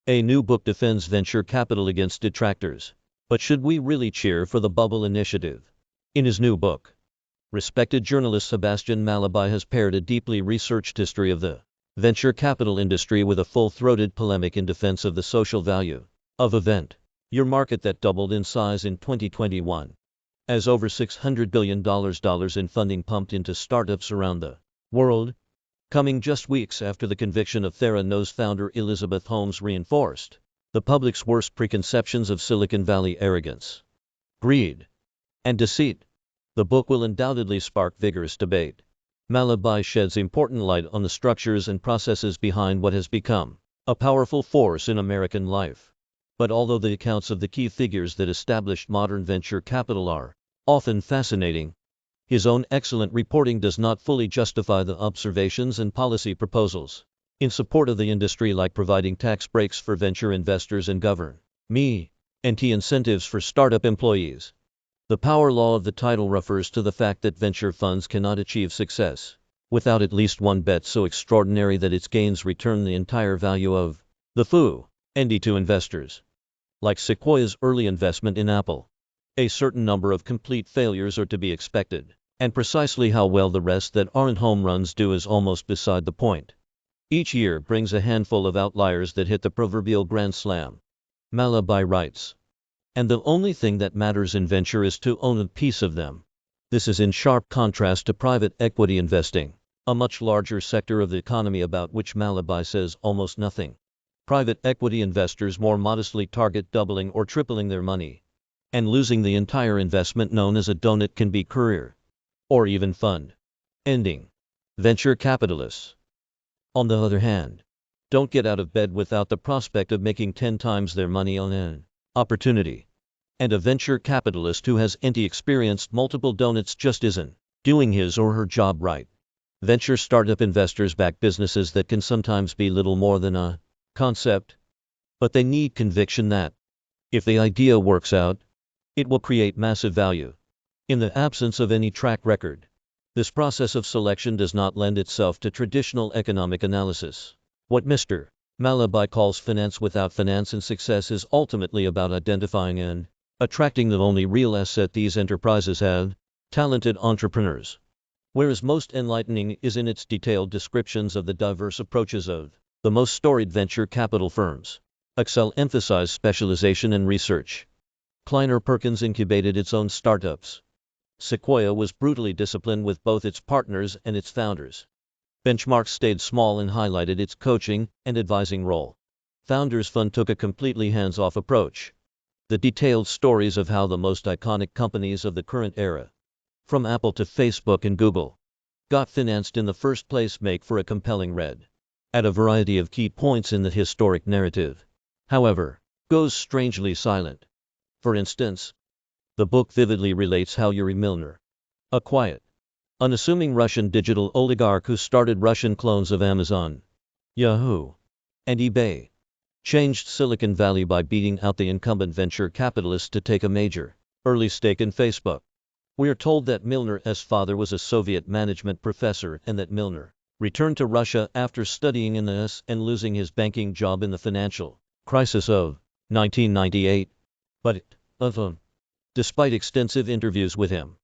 A new book defends venture capital against detractors. But should we really cheer for the bubble initiative? In his new book, respected journalist Sebastian Malabai has paired a deeply researched history of the venture capital industry with a full-throated polemic in defense of the social value of event, your market that doubled in size in 2021, as over $600 billion in funding pumped into startups around the world, coming just weeks after the conviction of Theranos founder Elizabeth Holmes reinforced the public's worst preconceptions of Silicon Valley arrogance, greed, and deceit. The book will undoubtedly spark vigorous debate. Malabai sheds important light on the structures and processes behind what has become a powerful force in American life. But although the accounts of the key figures that established modern venture capital are often fascinating, his own excellent reporting does not fully justify the observations and policy proposals in support of the industry, like providing tax breaks for venture investors and government incentives for startup employees. The power law of the title refers to the fact that venture funds cannot achieve success without at least one bet so extraordinary that its gains return the entire value of the fund to investors. Like Sequoia's early investment in Apple, a certain number of complete failures are to be expected, and precisely how well the rest that aren't home runs do is almost beside the point. Each year brings a handful of outliers that hit the proverbial grand slam, Malabai writes. And the only thing that matters in venture is to own a piece of them. This is in sharp contrast to private equity investing, a much larger sector of the economy about which Malabai says almost nothing. Private equity investors more modestly target doubling or tripling their money, and losing the entire investment known as a donut can be career, or even fund-ending. Venture capitalists, on the other hand, don't get out of bed without the prospect of making 10 times their money on an opportunity. And a venture capitalist who has experienced multiple donuts just isn't doing his or her job right. Venture startup investors back businesses that can sometimes be little more than a concept, but they need conviction that, if the idea works out, it will create massive value. In the absence of any track record, this process of selection does not lend itself to traditional economic analysis. What Mr. Malabai calls finance without finance and success is ultimately about identifying and attracting the only real asset these enterprises have, talented entrepreneurs. Whereas most enlightening is in its detailed descriptions of the diverse approaches of the most storied venture capital firms. Excel emphasized specialization and research. Kleiner Perkins incubated its own startups. Sequoia was brutally disciplined with both its partners and its founders. Benchmark stayed small and highlighted its coaching and advising role. Founders Fund took a completely hands-off approach. The detailed stories of how the most iconic companies of the current era, from Apple to Facebook and Google, got financed in the first place make for a compelling read. At a variety of key points in the historic narrative, however, goes strangely silent. For instance, the book vividly relates how Yuri Milner, a quiet, unassuming Russian digital oligarch who started Russian clones of Amazon, Yahoo, and eBay, changed Silicon Valley by beating out the incumbent venture capitalists to take a major, early stake in Facebook. We are told that Milner's father was a Soviet management professor and that Milner returned to Russia after studying in the US and losing his banking job in the financial crisis of 1998. But, despite extensive interviews with him,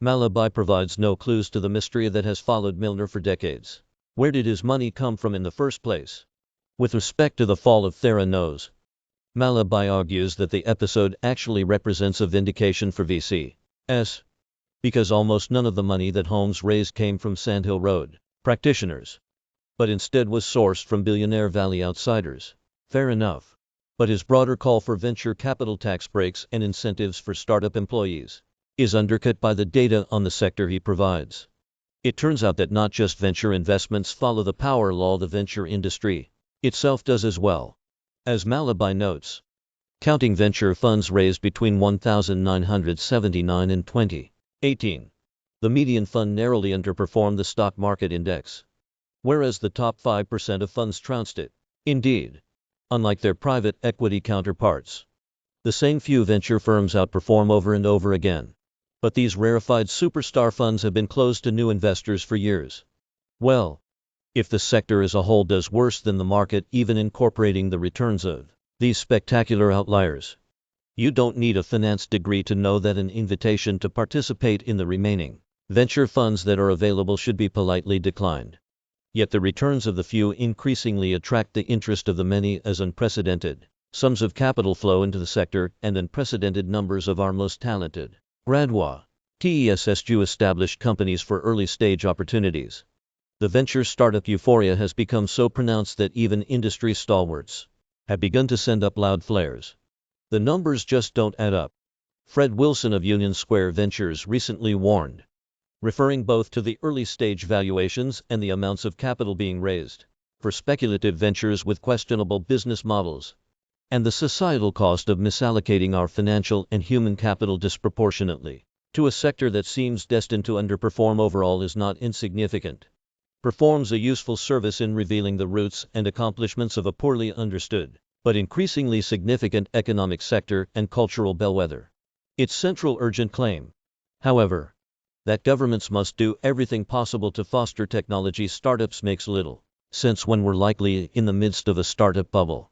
Malabai provides no clues to the mystery that has followed Milner for decades. Where did his money come from in the first place? With respect to the fall of Theranos, Malabai argues that the episode actually represents a vindication for VCs, because almost none of the money that Holmes raised came from Sandhill Road practitioners, but instead was sourced from billionaire Valley outsiders. Fair enough. But his broader call for venture capital tax breaks and incentives for startup employees is undercut by the data on the sector he provides. It turns out that not just venture investments follow the power law, the venture industry itself does as well. As Malabai notes, counting venture funds raised between 1979 and 2018, the median fund narrowly underperformed the stock market index, whereas the top 5% of funds trounced it. Indeed, unlike their private equity counterparts, the same few venture firms outperform over and over again. But these rarefied superstar funds have been closed to new investors for years. Well, if the sector as a whole does worse than the market, even incorporating the returns of these spectacular outliers. You don't need a finance degree to know that an invitation to participate in the remaining venture funds that are available should be politely declined. Yet the returns of the few increasingly attract the interest of the many as unprecedented sums of capital flow into the sector and unprecedented numbers of our most talented graduate TESSU established companies for early-stage opportunities. The venture startup euphoria has become so pronounced that even industry stalwarts have begun to send up loud flares. The numbers just don't add up. Fred Wilson of Union Square Ventures recently warned, referring both to the early-stage valuations and the amounts of capital being raised for speculative ventures with questionable business models, and the societal cost of misallocating our financial and human capital disproportionately to a sector that seems destined to underperform overall is not insignificant. Performs a useful service in revealing the roots and accomplishments of a poorly understood, but increasingly significant economic sector and cultural bellwether. Its central urgent claim, however, that governments must do everything possible to foster technology startups makes little sense when we're likely in the midst of a startup bubble.